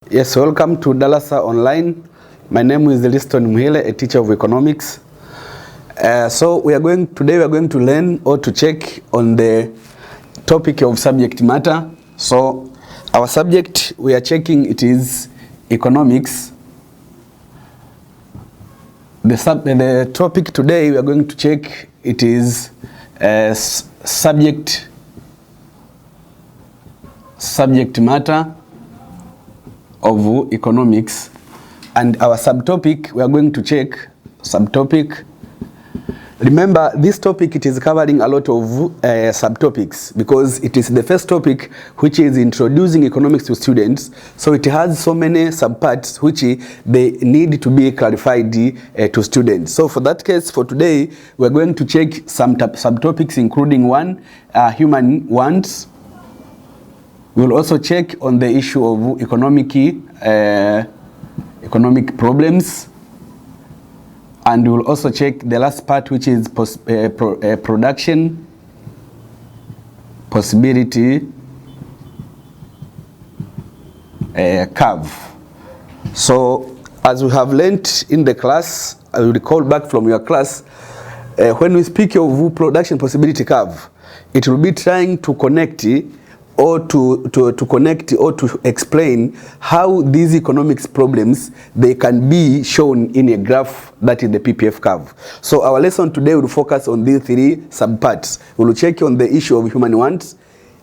Yes, welcome to Darasa Online. My name is Liston Muhile, a teacher of economics. Today we are going to learn or to check on the topic of subject matter. So our subject we are checking, it is economics. The topic today we are going to check, it is subject matter of economics, and our subtopic we are going to check subtopic. Remember, this topic, it is covering a lot of subtopics because it is the first topic which is introducing economics to students, so it has so many subparts which they need to be clarified to students. So for that case, for today we are going to check some subtopics, including one, human wants. We will also check on the issue of economic problems, and we will also check the last part, which is production possibility curve. So as we have learned in the class, I will recall back from your class, when we speak of production possibility curve, it will be trying to connect or to explain how these economics problems, they can be shown in a graph, that is the PPF curve. So our lesson today will focus on these three subparts. We will check on the issue of human wants,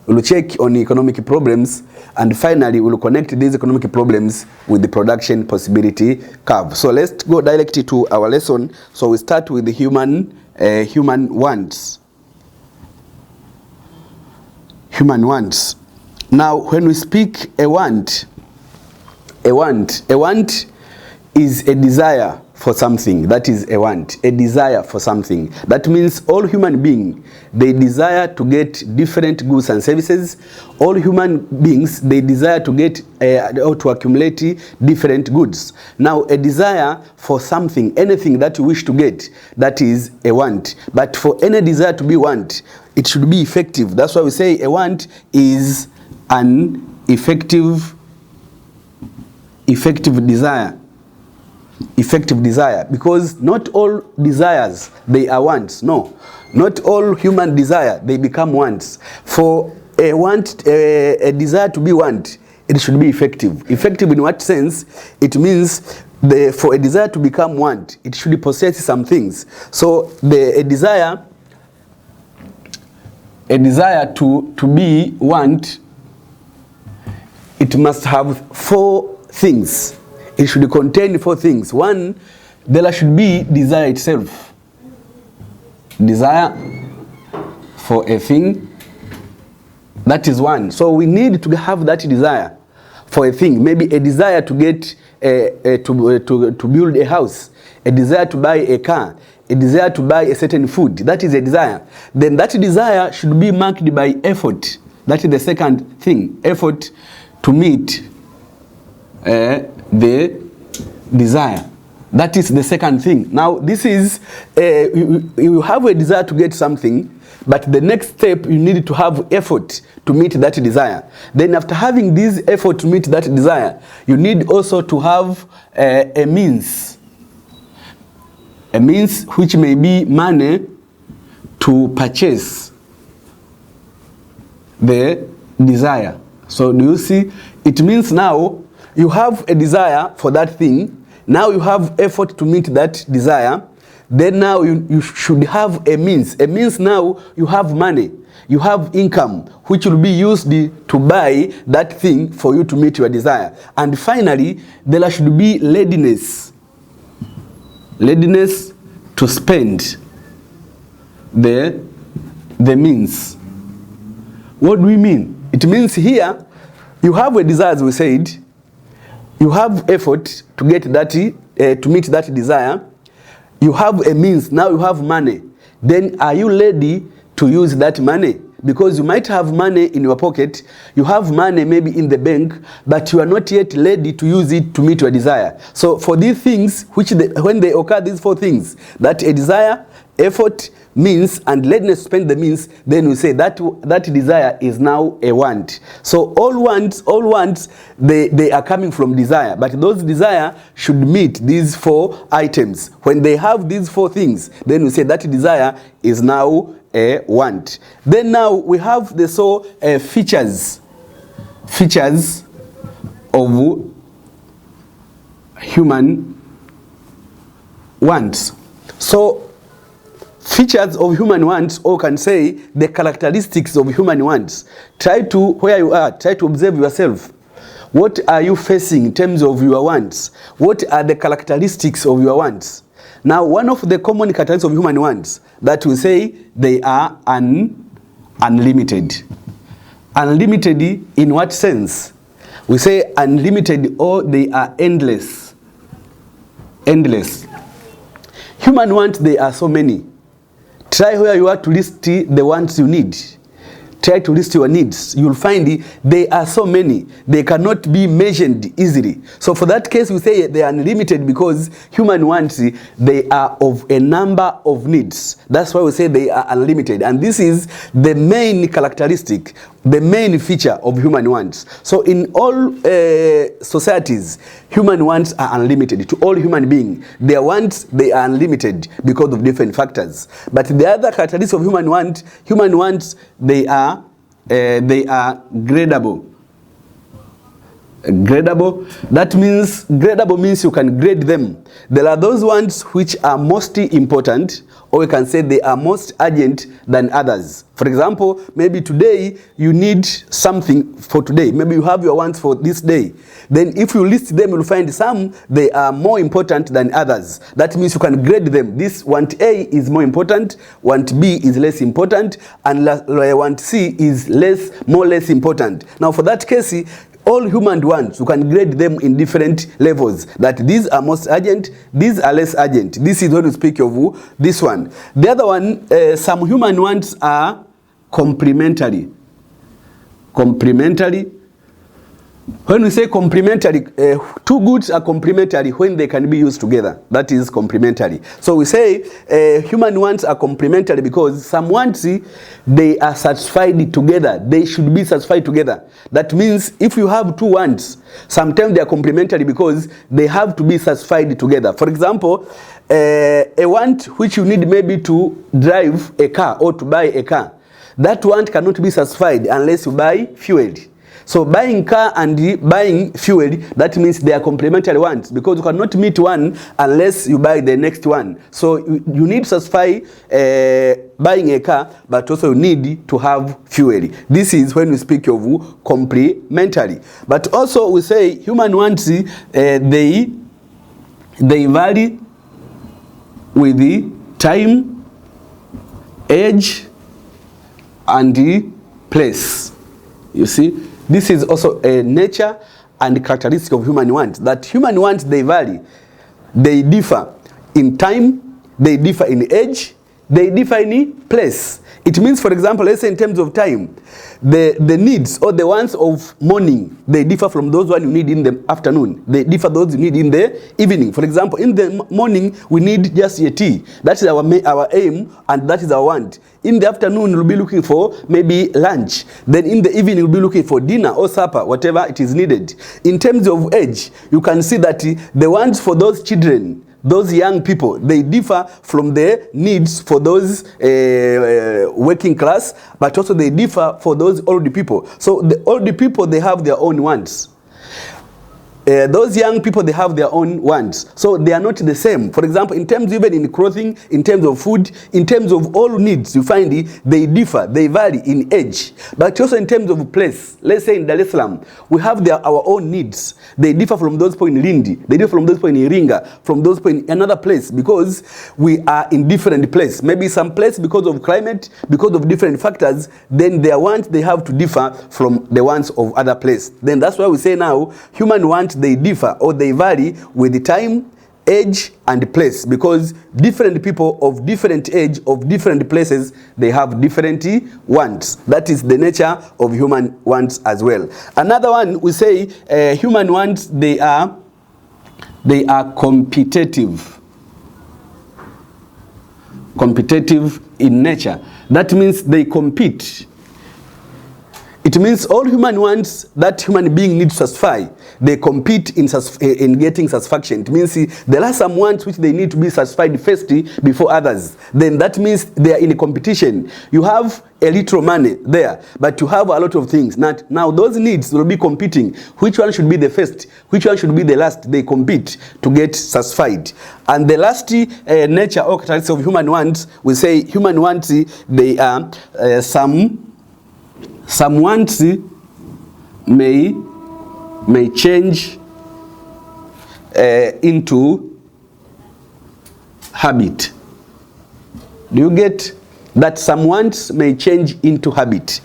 we will check on economic problems, and finally we will connect these economic problems with the production possibility curve. So let's go directly to our lesson. So we start with the human wants. Human wants. Now, when we speak a want is a desire for something. That is a want, a desire for something. That means all human beings, they desire to get different goods and services. All human beings, they desire to get or to accumulate different goods. Now, a desire for something, anything that you wish to get, that is a want. But for any desire to be want, it should be effective. That's why we say a want is an effective desire. Effective desire, because not all desires, they are wants. No, not all human desire, they become wants. For a want, a desire to be want, it should be effective. Effective in what sense? It means for a desire to become want, it should possess some things. So a desire to be want, it must have four things. It should contain four things. One, there should be desire itself. Desire for a thing, that is one. So we need to have that desire for a thing. Maybe a desire to get to build a house, a desire to buy a car, a desire to buy a certain food. That is a desire. Then that desire should be marked by effort. That is the second thing. Effort to meet the desire. That is the second thing. Now this is you have a desire to get something, but the next step, you need to have effort to meet that desire. Then after having this effort to meet that desire, you need also to have a means which may be money to purchase the desire. So do you see? It means now you have a desire for that thing. Now you have effort to meet that desire. Then now you should have a means. A means, now you have money. You have income which will be used to buy that thing for you to meet your desire. And finally, there should be readiness. Readiness to spend the means. What do we mean? It means here, you have a desire, as we said. You have effort to get that, to meet that desire. You have a means. Now you have money. Then are you ready to use that money? Because you might have money in your pocket. You have money maybe in the bank, but you are not yet ready to use it to meet your desire. So for these things, when they occur, these four things, that a desire, effort, means, and readiness to spend the means, then we say that desire is now a want. So all wants, they are coming from desire, but those desire should meet these 4 items. When they have these 4 things, then we say that desire is now a want. Then now we have the features of human wants. So features of human wants, or can say the characteristics of human wants. Try to, where you are, try to observe yourself. What are you facing in terms of your wants? What are the characteristics of your wants? Now, one of the common characteristics of human wants that we say they are unlimited. Unlimited in what sense? We say unlimited, or they are endless. Endless. Human wants, they are so many. Try where you are to list the wants you need. Try to list your needs. You'll find they are so many. They cannot be measured easily. So for that case, we say they are unlimited because human wants, they are of a number of needs. That's why we say they are unlimited. And this is the main characteristic, the main feature of human wants. So in all societies, human wants are unlimited. To all human beings, their wants, they are unlimited because of different factors. But the other characteristics of human wants, they are gradable. Gradable. That means, gradable means you can grade them. There are those ones which are most important, or you can say they are most urgent than others. For example, maybe today you need something for today. Maybe you have your wants for this day. Then if you list them, you'll find some, they are more important than others. That means you can grade them. This want A is more important, want B is less important, and want C is more less important. Now for that case, all human wants, you can grade them in different levels. That these are most urgent, these are less urgent. This is when we speak of this one. The other one, some human wants are complementary. Complementary. When we say complementary, two goods are complementary when they can be used together. That is complementary. So we say human wants are complementary because some wants, they are satisfied together. They should be satisfied together. That means if you have two wants, sometimes they are complementary because they have to be satisfied together. For example, a want which you need maybe to drive a car or to buy a car, that want cannot be satisfied unless you buy fuel. So buying car and buying fuel, that means they are complementary wants because you cannot meet one unless you buy the next one. So you need to satisfy buying a car, but also you need to have fuel. This is when we speak of complementary. But also we say human wants, they vary with the time, age, and the place. You see? This is also a nature and characteristic of human wants. That human wants, they vary. They differ in time, they differ in age, they differ in place. It means, for example, let's say in terms of time, the needs or the wants of morning, they differ from those one you need in the afternoon. They differ those you need in the evening. For example, in the morning, we need just a tea. That is our aim, and that is our want. In the afternoon, we'll be looking for maybe lunch. Then in the evening, we'll be looking for dinner or supper, whatever it is needed. In terms of age, you can see that the wants for those children, those young people, they differ from the needs for those working class, but also they differ for those old people. So the old people, they have their own wants. Those young people, they have their own wants. So they are not the same. For example, in terms even in clothing, in terms of food, in terms of all needs, you find they differ, they vary in age. But also in terms of place, let's say in Dar es Salaam, we have our own needs. They differ from those people in Lindi, they differ from those people in Iringa, from those people in another place, because we are in different place. Maybe some place because of climate, because of different factors, then their wants, they have to differ from the wants of other place. Then that's why we say now, human wants, they differ or they vary with the time, age, and place, because different people of different age, of different places, they have different wants. That is the nature of human wants as well. Another one, we say human wants, they are competitive. competitive in nature. That means they compete. It means all human wants that human being needs to satisfy, they compete in getting satisfaction. It means there are some wants which they need to be satisfied first before others. Then that means they are in a competition. You have a little money there, but you have a lot of things. Now those needs will be competing. Which one should be the first? Which one should be the last? They compete to get satisfied. And the last nature or characteristics of human wants, we say human wants, they are some wants may change into habit. Do you get that? Some wants may change into habit.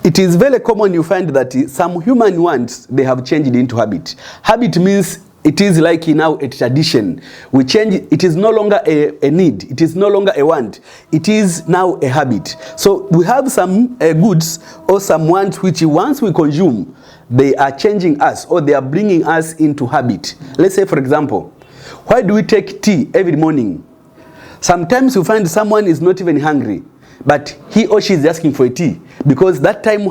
It is very common you find that some human wants, they have changed into habit. Habit means it is like now a tradition. We change it. It is no longer a need. It is no longer a want. It is now a habit. So we have some goods or some wants which once we consume, they are changing us or they are bringing us into habit. Let's say, for example, why do we take tea every morning? Sometimes you find someone is not even hungry, but he or she is asking for a tea because that time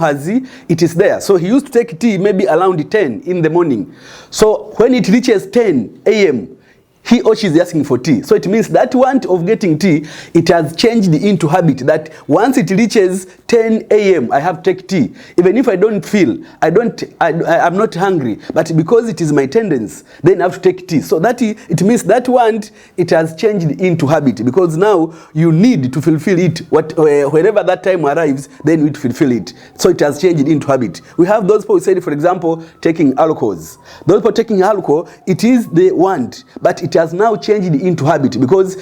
it is there. So he used to take tea maybe around 10 in the morning. So when it reaches 10 a.m., he or she is asking for tea. So it means that want of getting tea, it has changed into habit that once it reaches 10 a.m., I have to take tea. Even if I don't feel, I'm not hungry, but because it is my tendency, then I have to take tea. So that it means that want, it has changed into habit because now you need to fulfill it. Wherever that time arrives, then you need to fulfill it. So it has changed into habit. We have those people who said, for example, taking alcohols. Those people taking alcohol, it is the want, but it has now changed into habit because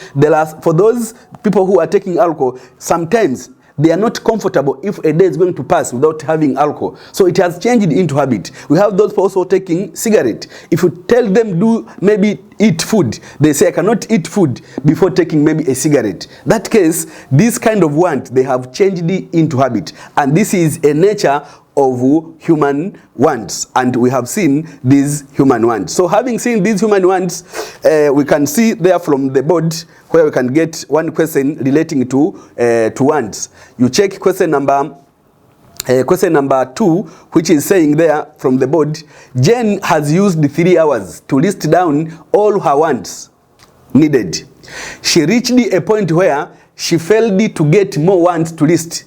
for those people who are taking alcohol, sometimes they are not comfortable if a day is going to pass without having alcohol. So it has changed into habit. We have those people also taking cigarette. If you tell them maybe eat food, they say I cannot eat food before taking maybe a cigarette. That case, this kind of want, they have changed into habit. And this is a nature of human wants, and we have seen these human wants. So having seen these human wants, we can see there from the board where we can get one question relating to wants. You check question number 2, which is saying there from the board, Jane has used 3 hours to list down all her wants needed. She reached a point where she failed to get more wants to list.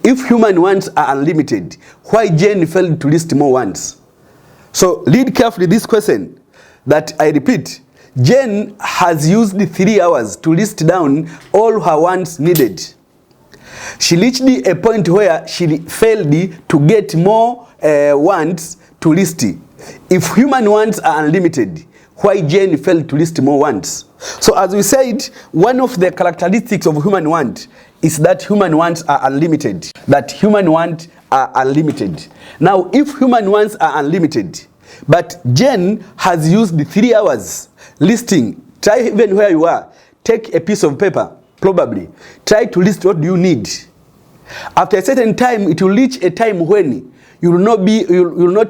If human wants are unlimited, why Jane failed to list more wants? So read carefully this question that I repeat. Jane has used 3 hours to list down all her wants needed. She reached a point where she failed to get more wants to list. If human wants are unlimited, why Jane failed to list more wants? So as we said, one of the characteristics of human want is that human wants are unlimited. That human wants are unlimited. Now, if human wants are unlimited, but Jane has used 3 hours listing, try even where you are, take a piece of paper, probably, try to list what do you need. After a certain time, it will reach a time when you will not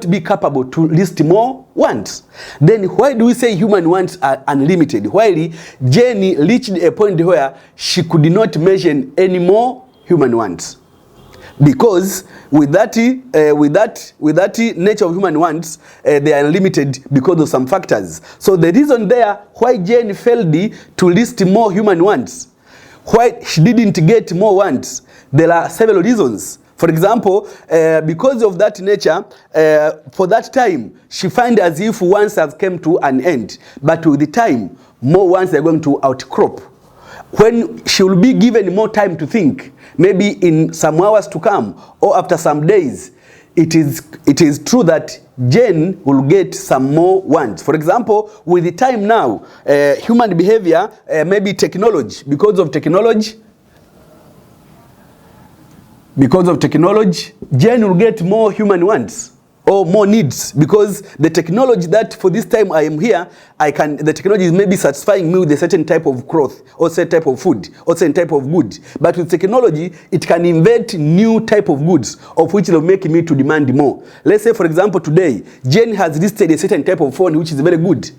be capable to list more wants. Then why do we say human wants are unlimited? While Jenny reached a point where she could not mention any more human wants. Because with that nature of human wants, they are limited because of some factors. So the reason there why Jane failed to list more human wants, why she didn't get more wants, there are several reasons. For example, because of that nature, for that time, she find as if wants has come to an end. But with the time, more wants are going to outcrop. When she will be given more time to think, maybe in some hours to come or after some days, it is true that Jane will get some more wants. For example, with the time now, human behavior, maybe technology, because of technology, Jane will get more human wants or more needs, because the technology that for this time I am here, the technology is maybe satisfying me with a certain type of cloth, or certain type of food, or certain type of good. But with technology, it can invent new type of goods, of which will make me to demand more. Let's say, for example, today, Jane has listed a certain type of phone, which is very good.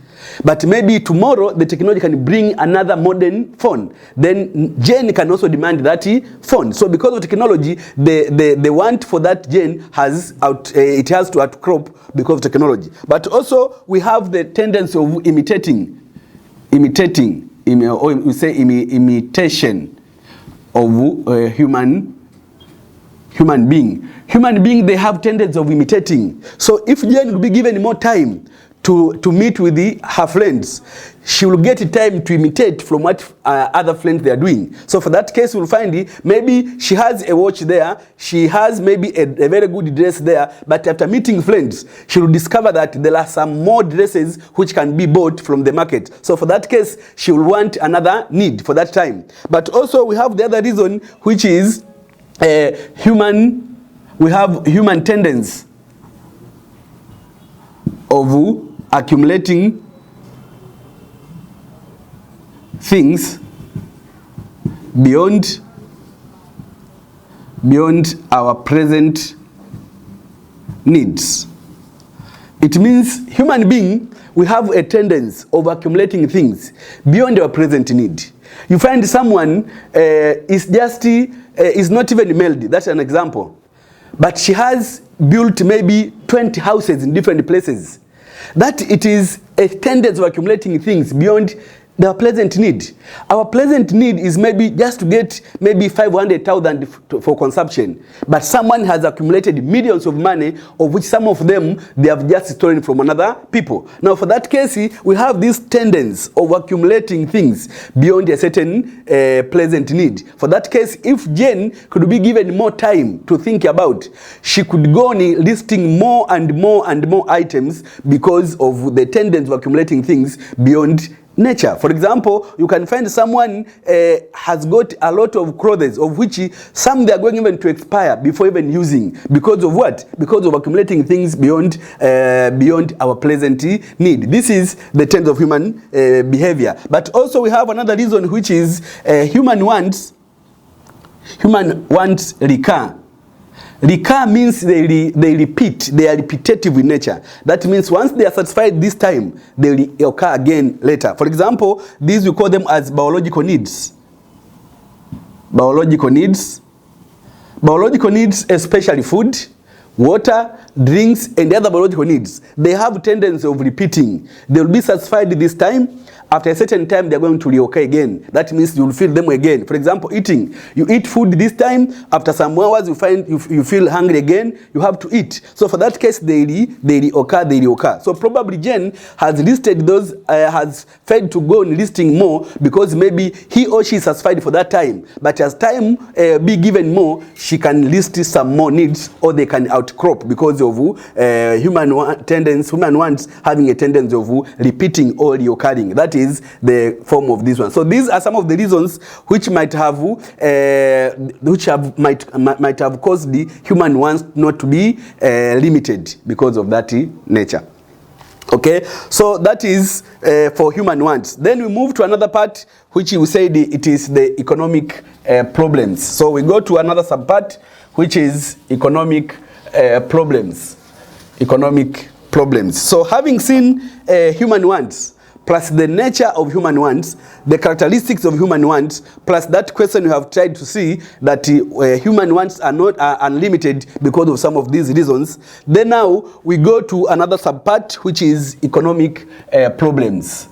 But maybe tomorrow, the technology can bring another modern phone. Then Jane can also demand that phone. So because of technology, the want for that Jane has to outcrop because of technology. But also, we have the tendency of imitation of human being. Human being, they have tendency of imitating. So if Jane will be given more time to meet with her friends, she will get time to imitate from what other friends they are doing. So for that case, we'll find maybe she has a watch there, she has maybe a very good dress there, but after meeting friends, she will discover that there are some more dresses which can be bought from the market. So for that case, she will want another need for that time. But also we have the other reason, which is we have human tendency of accumulating things beyond our present needs. It means human being, we have a tendency of accumulating things beyond our present need. You find someone is not even married. That's an example. But she has built maybe 20 houses in different places. That it is a tendency of accumulating things beyond their present need. Our present need is maybe just to get maybe 500,000 for consumption. But someone has accumulated millions of money, of which some of them they have just stolen from another people. Now for that case, we have this tendency of accumulating things beyond a certain present need. For that case, if Jane could be given more time to think about, she could go on listing more and more and more items because of the tendency of accumulating things beyond nature. For example, you can find someone has got a lot of clothes, of which some they are going even to expire before even using. Because of what? Because of accumulating things beyond our present need. This is the tendency of human behavior. But also we have another reason, which is human wants recur. Recur means they repeat, they are repetitive in nature. That means once they are satisfied this time, they will occur again later. For example, these we call them as biological needs. Biological needs, especially food, water, drinks, and the other biological needs. They have a tendency of repeating. They will be satisfied this time. After a certain time, they are going to reoccur again. That means you will feel them again. For example, eating. You eat food this time. After some hours, you find you feel hungry again. You have to eat. So for that case, they reoccur. So probably Jane has listed those, has failed to go on listing more because maybe he or she is satisfied for that time. But as time be given more, she can list some more needs, or they can outcrop because of human wants having a tendency of repeating or reoccurring. That is the form of this one. So these are some of the reasons which might have caused the human wants not to be limited because of that nature. Okay, so that is for human wants. Then we move to another part, which we say it is the economic problems. So we go to another subpart, which is economic problems. Economic problems. So having seen human wants, plus the nature of human wants, the characteristics of human wants, plus that question we have tried to see that human wants are not unlimited because of some of these reasons. Then now we go to another subpart, which is economic problems.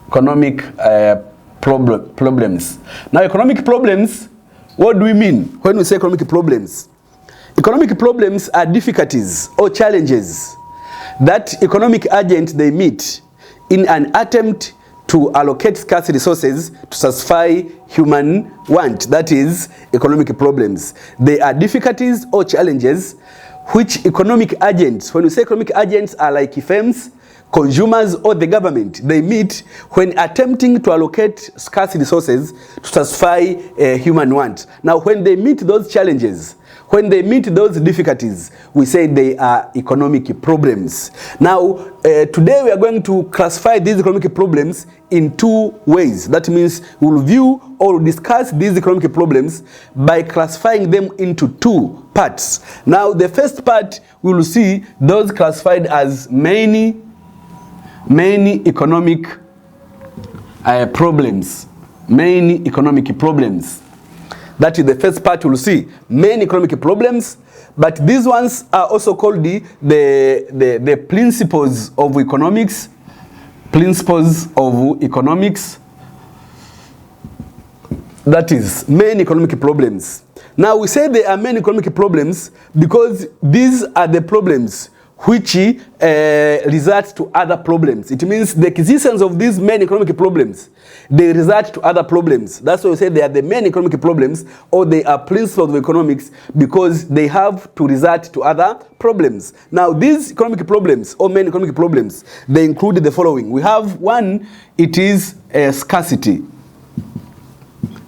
Economic problems. Now economic problems, what do we mean when we say economic problems? Economic problems are difficulties or challenges that economic agents they meet in an attempt to allocate scarce resources to satisfy human want. That is economic problems. They are difficulties or challenges which economic agents, when we say economic agents, are like firms, consumers, or the government, they meet when attempting to allocate scarce resources to satisfy human want. Now when they meet those challenges, When they meet those difficulties, we say they are economic problems. Now, today we are going to classify these economic problems in two ways. That means we will view or discuss these economic problems by classifying them into two parts. Now, the first part, we will see those classified as many economic problems. Many economic problems. That is the first part. We'll see many economic problems, but these ones are also called the principles of economics. Principles of economics. That is many economic problems. Now we say there are many economic problems because these are the problems which result to other problems. It means the existence of these many economic problems, they result to other problems. That's why we say they are the many economic problems, or they are principles of economics, because they have to result to other problems. Now these economic problems, or many economic problems, they include the following. We have one, it is scarcity.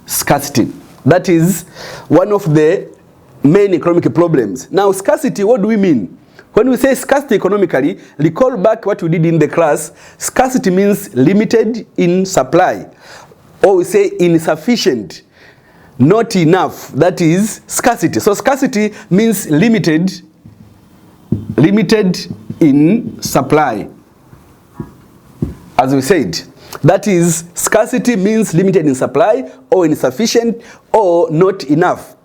Scarcity. That is one of the main economic problems. Now scarcity, what do we mean? When we say scarcity economically, recall back what we did in the class. Scarcity means limited in supply, or we say insufficient, not enough. That is scarcity. So scarcity means limited in supply. As we said, that is scarcity means limited in supply, or insufficient, or not enough.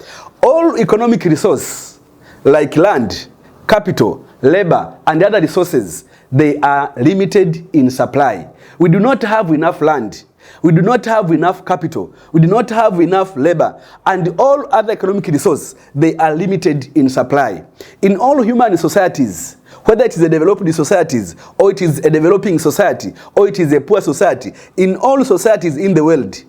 All economic resources like land, capital, labor, and other resources, they are limited in supply. We do not have enough land. We do not have enough capital. We do not have enough labor. And all other economic resources, they are limited in supply. In all human societies, whether it is a developed societies, or it is a developing society, or it is a poor society, in all societies in the world,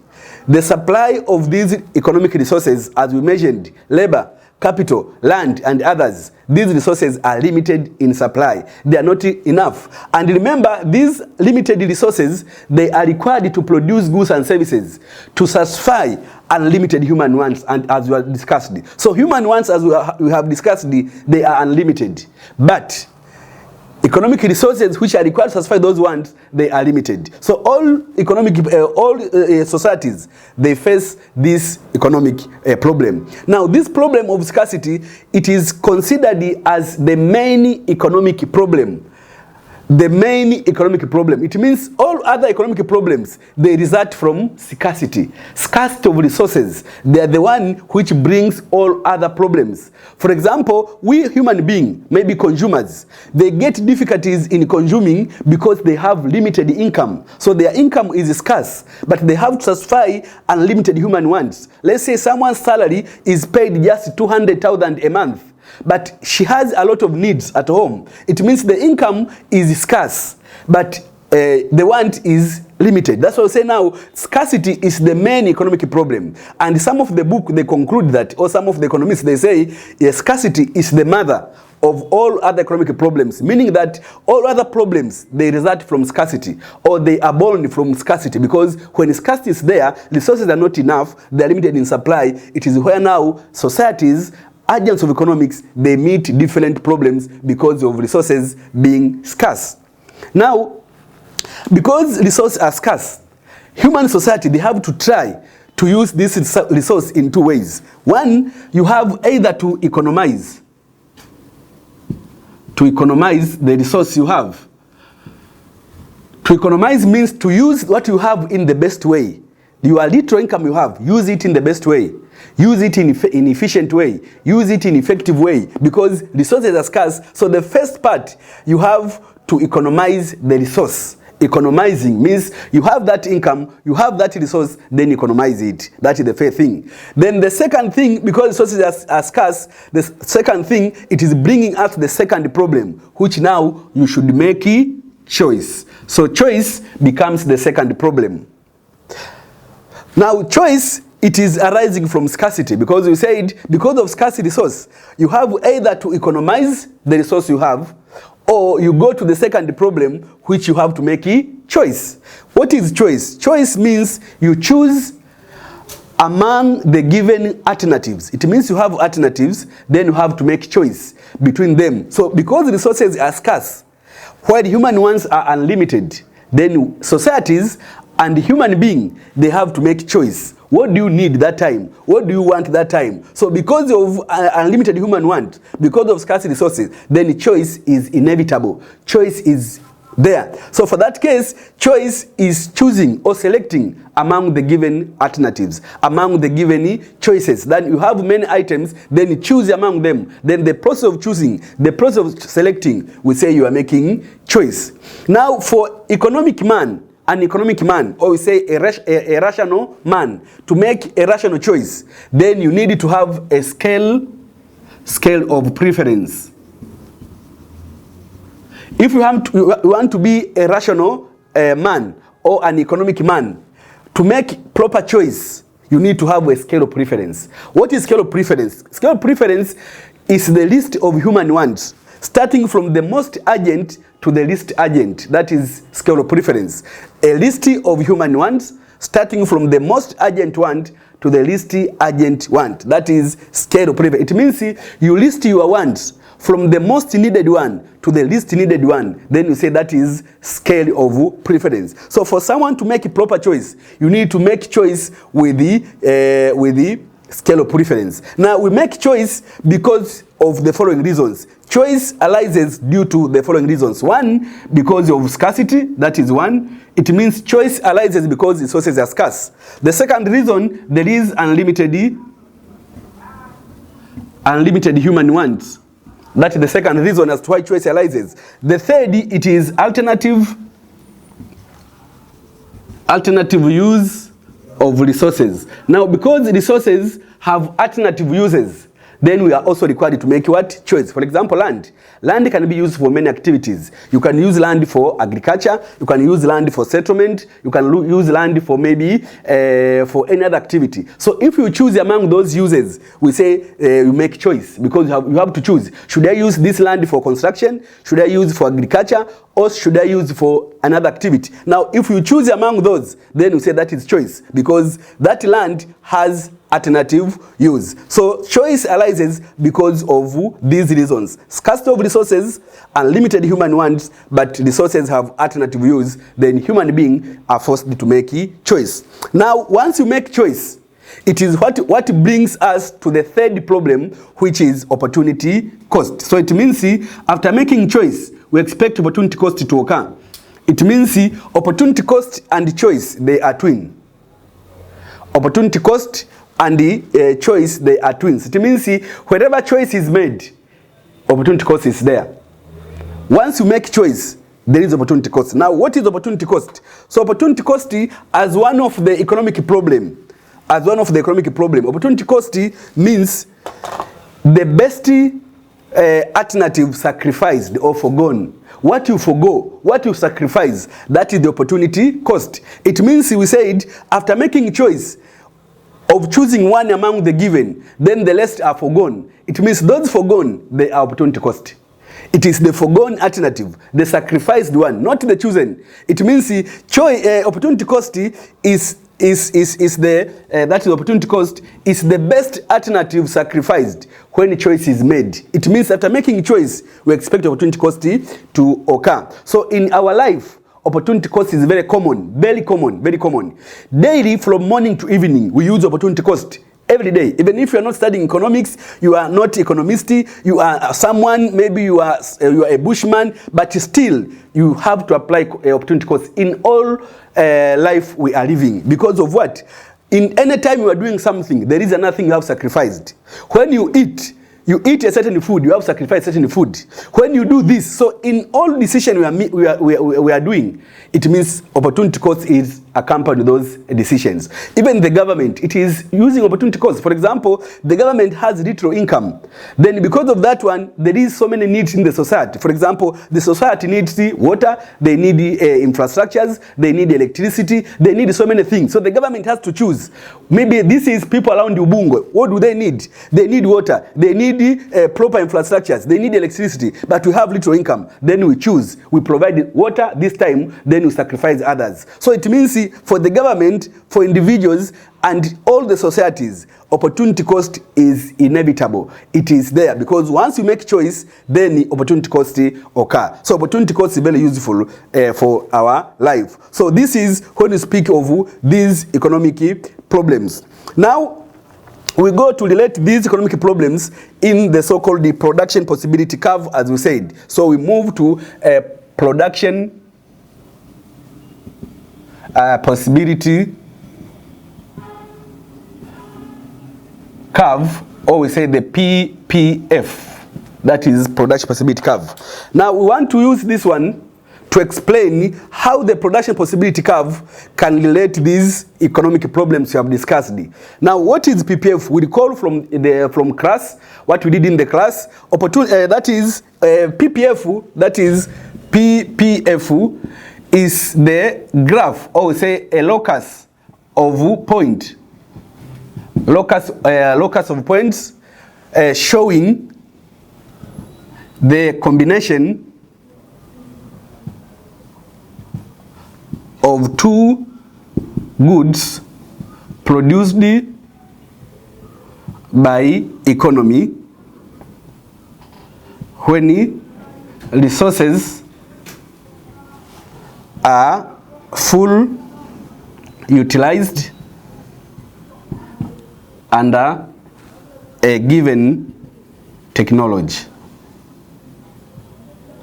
the supply of these economic resources, as we mentioned, labor, capital, land, and others, these resources are limited in supply. They are not enough. And remember, these limited resources, they are required to produce goods and services to satisfy unlimited human wants, and as we have discussed. So human wants, as we have discussed, they are unlimited. But economic resources which are required to satisfy those wants, they are limited. So all economic, societies, they face this economic problem. Now, this problem of scarcity, it is considered as the main economic problem. The main economic problem. It means all other economic problems, they result from scarcity. Scarcity of resources, they are the one which brings all other problems. For example, we human beings, maybe consumers, they get difficulties in consuming because they have limited income. So their income is scarce, but they have to satisfy unlimited human wants. Let's say someone's salary is paid just 200,000 a month, but she has a lot of needs at home. It means the income is scarce, but the want is limited. That's why I say now, scarcity is the main economic problem. And some of the book, they conclude that, or some of the economists, they say, yes, scarcity is the mother of all other economic problems, meaning that all other problems, they result from scarcity, or they are born from scarcity, because when scarcity is there, resources are not enough, they are limited in supply. It is where now societies, agents of economics, they meet different problems because of resources being scarce. Now, because resources are scarce, human society, they have to try to use this resource in two ways. One, you have either to economize the resource you have. To economize means to use what you have in the best way. Your little income you have, use it in the best way. Use it in efficient way. Use it in effective way, because resources are scarce. So the first part, you have to economize the resource. Economizing means you have that income, you have that resource, then economize it. That is the first thing. Then the second thing, because resources are scarce, the second thing, it is bringing us the second problem, which now you should make a choice. So choice becomes the second problem. Now choice, it is arising from scarcity, because we said because of scarcity resource, you have either to economize the resource you have, or you go to the second problem, which you have to make a choice. What is choice? Choice means you choose among the given alternatives. It means you have alternatives, then you have to make choice between them. So because resources are scarce, while human ones are unlimited, then societies and human being, they have to make choice. What do you need that time? What do you want that time? So because of unlimited human want, because of scarce resources, then choice is inevitable. Choice is there. So for that case, choice is choosing or selecting among the given alternatives, among the given choices. Then you have many items, then you choose among them. Then the process of choosing, the process of selecting, we say you are making choice. Now for economic man, an economic man, or we say a rational man, to make a rational choice, then you need to have a scale of preference. If you want to be a rational man or an economic man, to make proper choice, you need to have a scale of preference. What is scale of preference? Scale of preference is the list of human wants, starting from the most urgent to the least urgent. That is scale of preference. A list of human wants, starting from the most urgent want to the least urgent want. That is scale of preference. It means you list your wants from the most needed one to the least needed one, then you say that is scale of preference. So for someone to make a proper choice, you need to make choice with the scale of preference. Now we make choice because of the following reasons. Choice arises due to the following reasons. One, because of scarcity, that is one. It means choice arises because resources are scarce. The second reason, there is unlimited human wants. That is the second reason as to why choice arises. The third, it is alternative use of resources. Now, because resources have alternative uses, then we are also required to make what? Choice. For example, land. Land can be used for many activities. You can use land for agriculture. You can use land for settlement. You can use land for maybe for any other activity. So if you choose among those uses, we say you make choice because you have to choose. Should I use this land for construction? Should I use for agriculture? Or should I use for another activity? Now, if you choose among those, then we say that is choice because that land has alternative use. So choice arises because of these reasons. Scarcity of resources, unlimited human wants, but resources have alternative use, then human beings are forced to make a choice. Now, once you make choice, it is what brings us to the third problem, which is opportunity cost. So it means after making choice, we expect opportunity cost to occur. It means opportunity cost and choice, they are twin. Opportunity cost and the choice, they are twins. It means wherever choice is made, opportunity cost is there. Once you make choice, there is opportunity cost. Now, what is opportunity cost? So opportunity cost as one of the economic problem. Opportunity cost means the best alternative sacrificed or forgone. What you forgo, what you sacrifice, that is the opportunity cost. It means we said after making choice of choosing one among the given, then the rest are forgone. It means those forgone, they are opportunity cost. It is the forgone alternative, the sacrificed one, not the chosen. It means opportunity cost is opportunity cost is the best alternative sacrificed when choice is made. It means after making choice, we expect opportunity cost to occur. So in our life, opportunity cost is very common. Daily, from morning to evening, we use opportunity cost. Every day. Even if you are not studying economics, you are not economist, you are someone, maybe you are a bushman, but still you have to apply opportunity cost in all life we are living. Because of what? In any time you are doing something, there is another thing you have sacrificed. When you eat a certain food, you have sacrificed certain food. When you do this, so in all decisions we are doing, it means opportunity cost is accompanied with those decisions. Even the government, it is using opportunity cost. For example, the government has little income. Then because of that one, there is so many needs in the society. For example, the society needs water, they need infrastructures, they need electricity, they need so many things. So the government has to choose. Maybe this is people around Ubungo. What do they need? They need water, they need proper infrastructures, they need electricity, but we have little income. Then we choose. We provide water this time, then we sacrifice others. So it means for the government, for individuals, and all the societies, opportunity cost is inevitable. It is there because once you make choice, then the opportunity cost occur. So opportunity cost is very useful for our life. So this is when we speak of these economic problems. Now, we go to relate these economic problems in the so-called the production possibility curve, as we said. So we move to a production possibility curve, or we say the PPF, that is production possibility curve. Now we want to use this one to explain how the production possibility curve can relate these economic problems we have discussed. Now, what is PPF? We recall from class what we did in the class. That is PPF. That is PPF is the graph, or we say a locus of point. Locus of points showing the combination of two goods produced by economy when resources are full utilized under a given technology.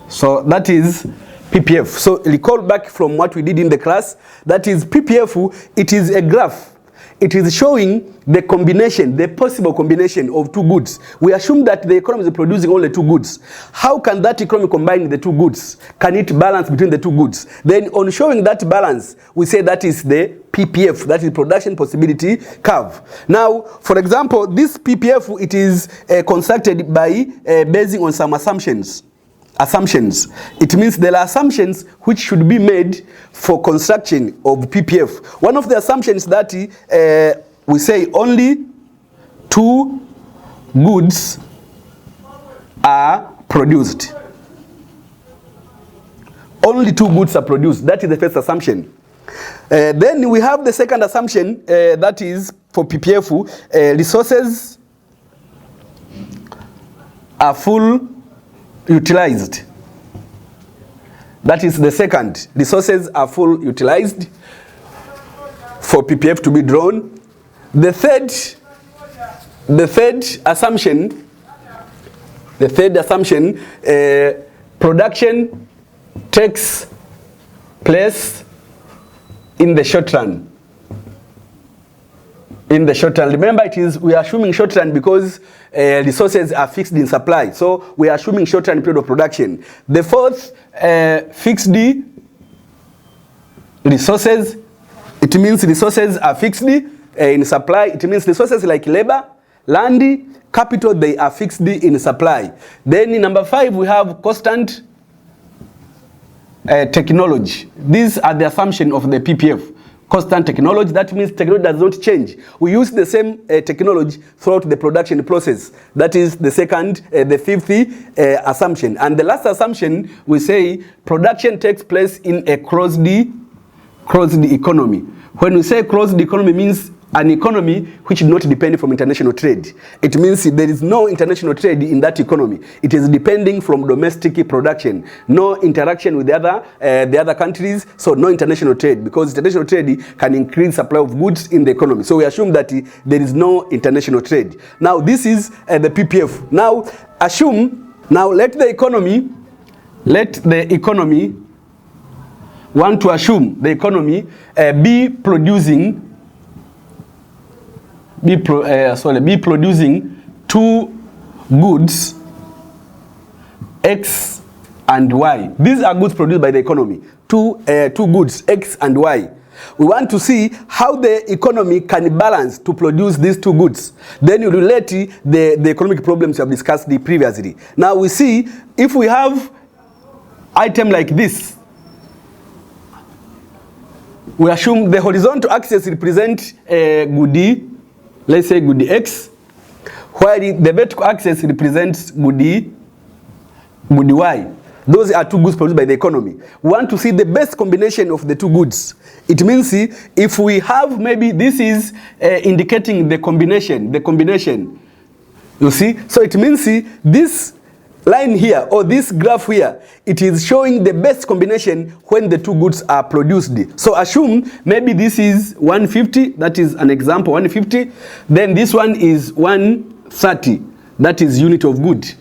So that is PPF. So recall back from what we did in the class. That is PPF. It is a graph. It is showing the combination, the possible combination of two goods. We assume that the economy is producing only two goods. How can that economy combine the two goods? Can it balance between the two goods? Then on showing that balance, we say that is the PPF, that is production possibility curve. Now, for example, this PPF, it is constructed by basing on some assumptions. It means there are assumptions which should be made for construction of PPF. One of the assumptions that we say only two goods are produced. Only two goods are produced. That is the first assumption. Then we have the second assumption, that is for PPF, resources are full utilized. That is the second. Resources are full utilized for PPF to be drawn. The third assumption, production takes place in the short run. In the short run. Remember, we are assuming short run because resources are fixed in supply. So we are assuming short run period of production. The fourth, fixed resources. It means resources are fixed in supply. It means resources like labor, land, capital, they are fixed in supply. Then in number 5, we have constant technology. These are the assumption of the PPF. Constant technology, that means technology does not change. We use the same technology throughout the production process. That is the fifth assumption. And the last assumption, we say production takes place in a closed economy. When we say closed economy, means an economy which does not depend from international trade. It means there is no international trade in that economy. It is depending from domestic production. No interaction with the other countries, so no international trade, because international trade can increase supply of goods in the economy. So we assume that there is no international trade. Now this is the PPF. Now let the economy want to assume the economy be producing two goods, X and Y. These are goods produced by the economy. Two goods, X and Y. We want to see how the economy can balance to produce these two goods. Then you relate the economic problems we have discussed previously. Now we see if we have item like this, we assume the horizontal axis represents good D, let's say good X, while the vertical axis represents good Y. Those are two goods produced by the economy. We want to see the best combination of the two goods. It means if we have, maybe this is indicating the combination. You see? So it means this line here or this graph here, it is showing the best combination when the two goods are produced. So assume maybe this is 150, that is an example, 150. Then this one is 130, that is unit of good.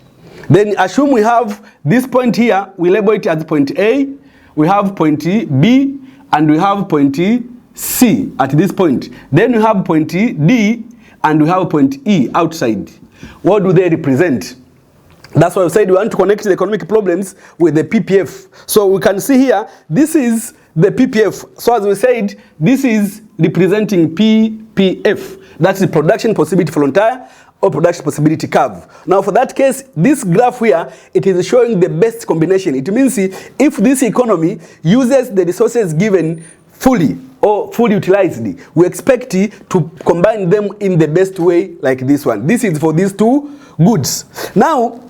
Then assume we have this point here, we label it as point A, we have point B, and we have point C at this point. Then we have point D, and we have point E outside. What do they represent? That's why we said we want to connect the economic problems with the PPF. So we can see here, this is the PPF. So as we said, this is representing PPF. That's the production possibility frontier or production possibility curve. Now for that case, this graph here, it is showing the best combination. It means if this economy uses the resources given fully or fully utilized, we expect to combine them in the best way like this one. This is for these two goods. Now,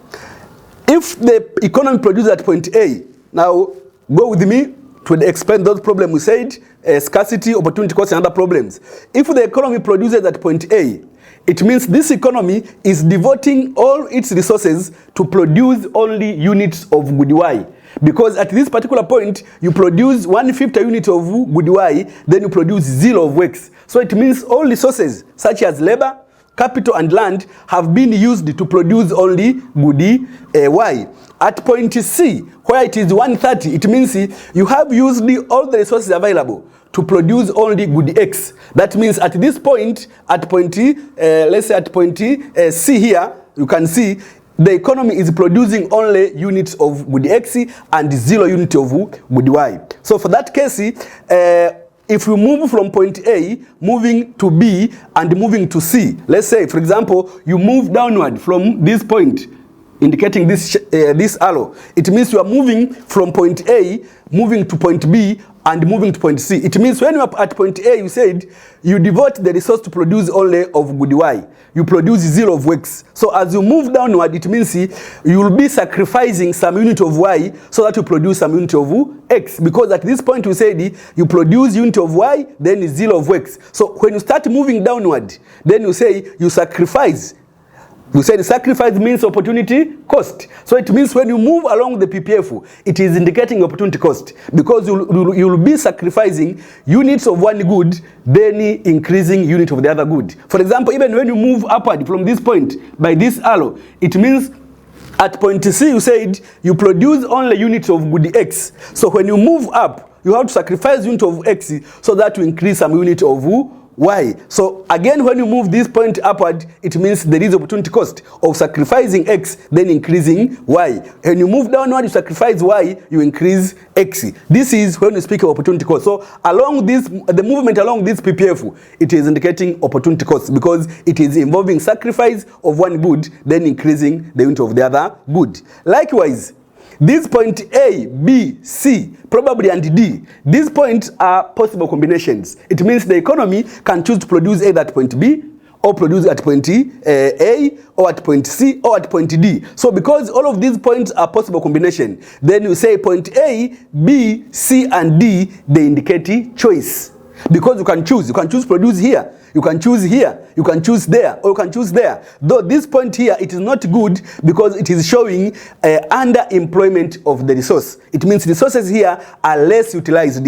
if the economy produces at point A, now go with me to explain those problems we said, scarcity, opportunity cost, and other problems. If the economy produces at point A, it means this economy is devoting all its resources to produce only units of good Y. Because at this particular point, you produce 150 units of good Y, then you produce 0 of X. So it means all resources, such as labor, capital, and land, have been used to produce only good Y. At point C, where it is 130, it means you have used all the resources available to produce only good X. That means at this point, at point, let's say at point C here, you can see the economy is producing only units of good X and 0 unit of good Y. So for that case, if we move from point A, moving to B and moving to C, let's say, for example, you move downward from this point, indicating this arrow. It means you are moving from point A, moving to point B, and moving to point C. It means when you are at point A, you said you devote the resource to produce only of good Y. You produce 0 of X. So as you move downward, it means you will be sacrificing some unit of Y so that you produce some unit of X. Because at this point, we said you produce unit of Y, then 0 of X. So when you start moving downward, then you say you sacrifice. We said sacrifice means opportunity cost. So it means when you move along the PPF, it is indicating opportunity cost. Because you will be sacrificing units of one good, then increasing unit of the other good. For example, even when you move upward from this point by this arrow, it means at point C, you said you produce only units of good X. So when you move up, you have to sacrifice unit of X so that you increase some unit of Y. So again, when you move this point upward, it means there is opportunity cost of sacrificing X, then increasing Y. When you move downward, you sacrifice Y, you increase X. This is when you speak of opportunity cost. So along this, the movement along this PPF, it is indicating opportunity cost because it is involving sacrifice of one good, then increasing the unit of the other good. Likewise, this point A, B, C, probably and D, these points are possible combinations. It means the economy can choose to produce either at point B, or produce at point A, or at point C, or at point D. So because all of these points are possible combination, then you say point A, B, C, and D, they indicate choice. Because you can choose to produce here, you can choose here, you can choose there, or you can choose there. Though this point here, it is not good because it is showing underemployment of the resource. It means resources here are less utilized,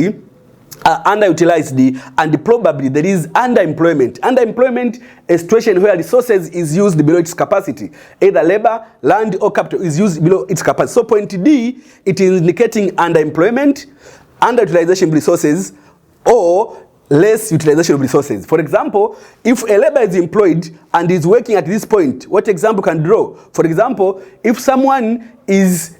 underutilized, and probably there is underemployment. Underemployment, a situation where resources is used below its capacity. Either labor, land, or capital is used below its capacity. So point D, it is indicating underemployment, underutilization of resources, or less utilization of resources. For example, if a labor is employed and is working at this point, what example can draw? For example, if someone is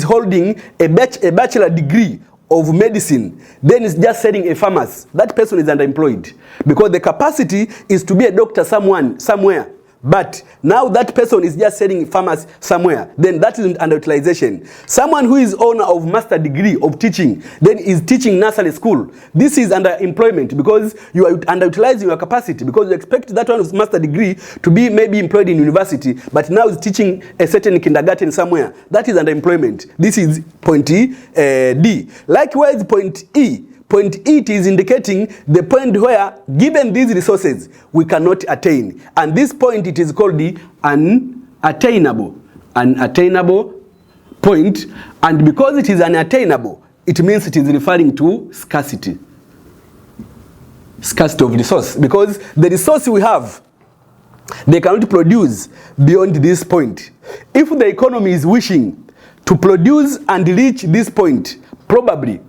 holding a bachelor degree of medicine, then is just selling a pharmacy, that person is underemployed because the capacity is to be a doctor somewhere. but now that person is just selling farmers somewhere, then that is underutilization. Someone who is owner of master degree of teaching, then is teaching nursery school. This is underemployment because you are underutilizing your capacity, because you expect that one with master degree to be maybe employed in university, but now is teaching a certain kindergarten somewhere. That is underemployment. This is point D. Likewise, point E. Point E is indicating the point where, given these resources, we cannot attain. And this point, it is called the unattainable point. And because it is unattainable, it means it is referring to scarcity. Scarcity of resource. Because the resource we have, they cannot produce beyond this point. If the economy is wishing to produce and reach this point, probably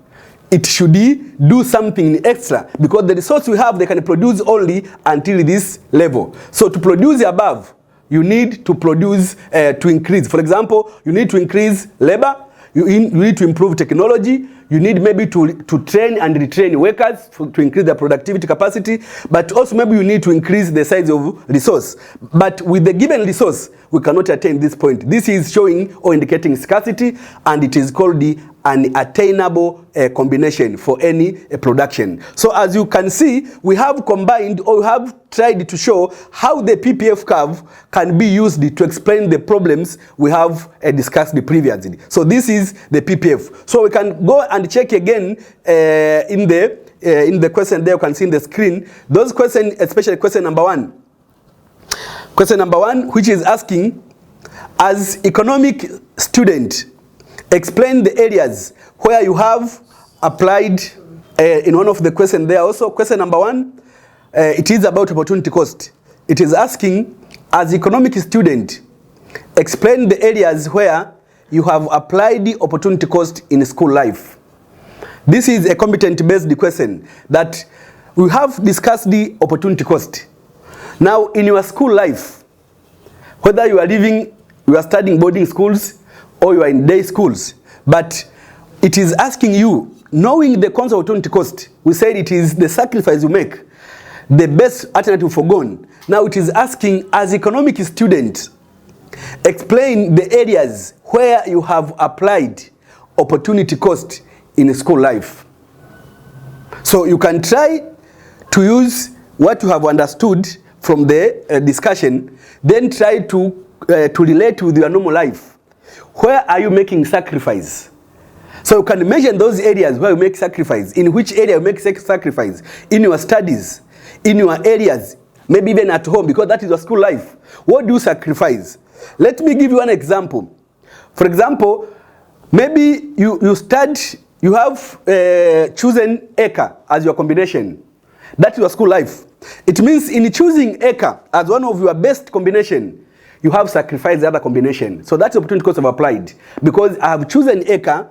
it should do something extra, because the resource we have, they can produce only until this level. So to produce above, you need to produce to increase. For example, you need to increase labor, you need to improve technology, you need maybe to train and retrain workers to increase their productivity capacity, but also maybe you need to increase the size of resource. But with the given resource, we cannot attain this point. This is showing or indicating scarcity, and it is called the unattainable combination for any production. So as you can see, we have combined, or we have tried to show how the PPF curve can be used to explain the problems we have discussed previously. So this is the PPF. So we can go and check again in the question there. You can see in the screen those questions, especially question number 1. Question number 1, which is asking, as economic student, explain the areas where you have applied in one of the questions there. Also, question number 1, it is about opportunity cost. It is asking, as economic student, explain the areas where you have applied the opportunity cost in school life. This is a competency-based question that we have discussed the opportunity cost. Now, in your school life, whether you are studying boarding schools or you are in day schools, but it is asking you, knowing the concept of opportunity cost, we said it is the sacrifice you make, the best alternative forgone. Now it is asking, as economic student, explain the areas where you have applied opportunity cost in school life. So you can try to use what you have understood from the discussion, then try to relate with your normal life. Where are you making sacrifice? So you can measure those areas where you make sacrifice. In which area you make sacrifice? In your studies, in your areas, maybe even at home, because that is your school life. What do you sacrifice? Let me give you an example. For example, maybe you have chosen acre as your combination. That is your school life. It means in choosing acre as one of your best combination, you have sacrificed the other combination. So that's the opportunity cost of applied. Because I have chosen acre,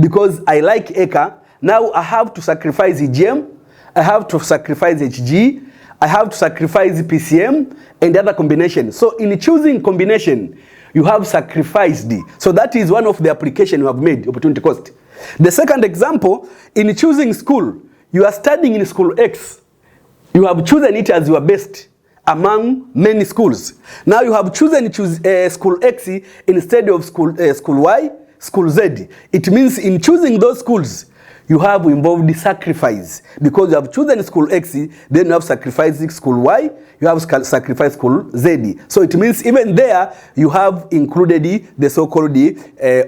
because I like acre, now I have to sacrifice EGM, I have to sacrifice HG, I have to sacrifice PCM and the other combination. So in choosing combination, you have sacrificed. So that is one of the application you have made, opportunity cost. The second example, in choosing school, you are studying in school X. You have chosen it as your best among many schools. Now you have chosen school X instead of school Y, school Z. It means in choosing those schools, you have involved the sacrifice. Because you have chosen school X, then you have sacrificed school Y, you have sacrificed school Z. So it means even there, you have included the so-called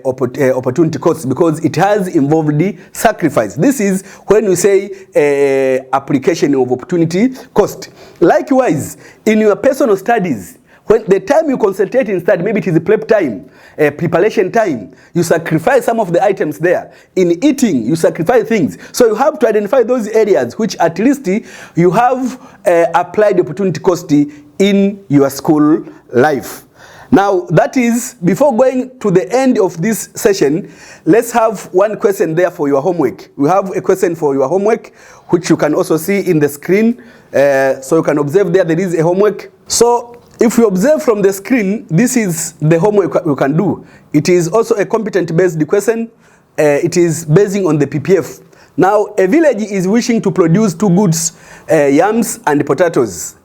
opportunity cost, because it has involved the sacrifice. This is when we say application of opportunity cost. Likewise, in your personal studies, when the time you concentrate in study, maybe it is prep time, preparation time, you sacrifice some of the items there. In eating, you sacrifice things. So you have to identify those areas which at least you have applied opportunity cost in your school life. Now that is, before going to the end of this session, let's have one question there for your homework. We have a question for your homework, which you can also see in the screen. So you can observe there is a homework. So if you observe from the screen, this is the homework you can do. It is also a competency-based question. It is basing on the PPF. Now, a village is wishing to produce two goods, yams and potatoes.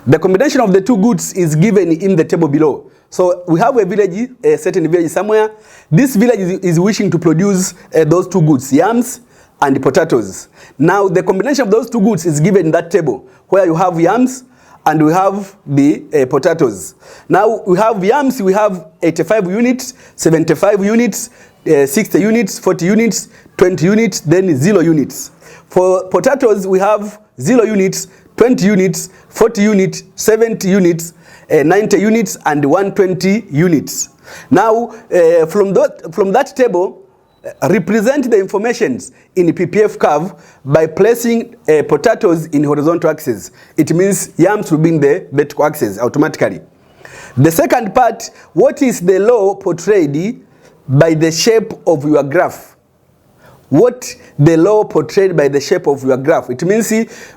The combination of the two goods is given in the table below. So we have a village, a certain village somewhere. This village is wishing to produce those two goods, yams and potatoes. Now the combination of those two goods is given in that table, where you have yams and we have the potatoes. Now we have yams, we have 85 units, 75 units, 60 units, 40 units, 20 units, then 0 units. For potatoes, we have 0 units, 20 units, 40 units, 70 units, 90 units, and 120 units. Now, from that table, represent the information in the PPF curve by placing potatoes in horizontal axis. It means yams will be in the vertical axis automatically. The second part, what is the law portrayed by the shape of your graph? What the law portrayed by the shape of your graph? It means,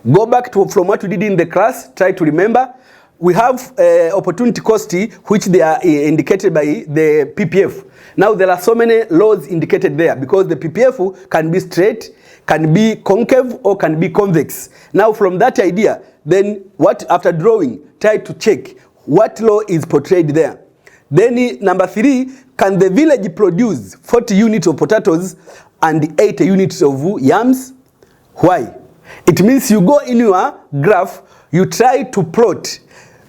go back to from what we did in the class, try to remember. We have opportunity cost, which they are indicated by the PPF. Now there are so many laws indicated there because the PPF can be straight, can be concave, or can be convex. Now from that idea, then what after drawing, try to check what law is portrayed there. Then number 3, can the village produce 40 units of potatoes and 80 units of yams? Why? It means you go in your graph, you try to plot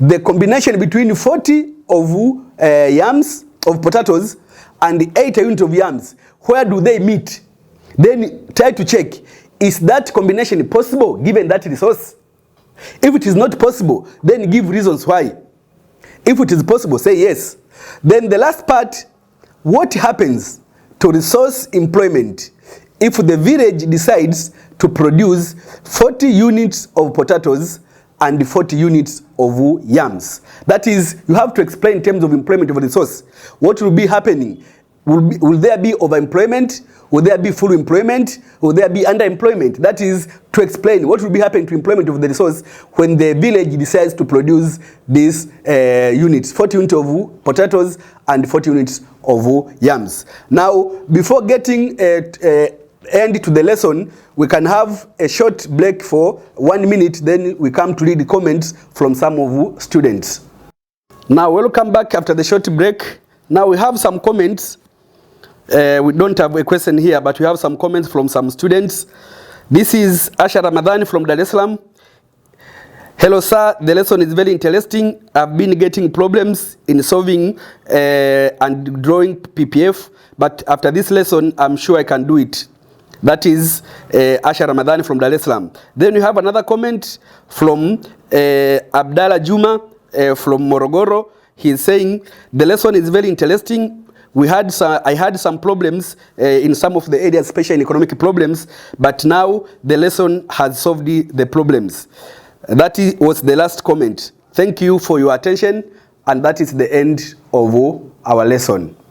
the combination between 40 of yams, of potatoes, and 80 units of yams. Where do they meet? Then try to check, is that combination possible given that resource? If it is not possible, then give reasons why. If it is possible, say yes. Then the last part, what happens to resource employment if the village decides to produce 40 units of potatoes and 40 units of yams? That is, you have to explain in terms of employment of a resource. What will be happening? Will there be overemployment? Will there be full employment? Will there be underemployment? That is to explain what will be happening to employment of the resource when the village decides to produce these units, 40 units of potatoes and 40 units of yams. Now, before getting end to the lesson, we can have a short break for 1 minute, then we come to read the comments from some of students. Now, welcome back after the short break. Now we have some comments. We don't have a question here, but we have some comments from some students. This is Asha Ramadan from Dar es Salaam. Hello sir, the lesson is very interesting. I've been getting problems in solving and drawing PPF, but after this lesson, I'm sure I can do it. That is Asha Ramadan from Dar es Salaam. Then we have another comment from Abdallah Juma from Morogoro. He's saying, the lesson is very interesting. I had some problems in some of the areas, especially in economic problems, but now the lesson has solved the problems. That was the last comment. Thank you for your attention, and that is the end of our lesson.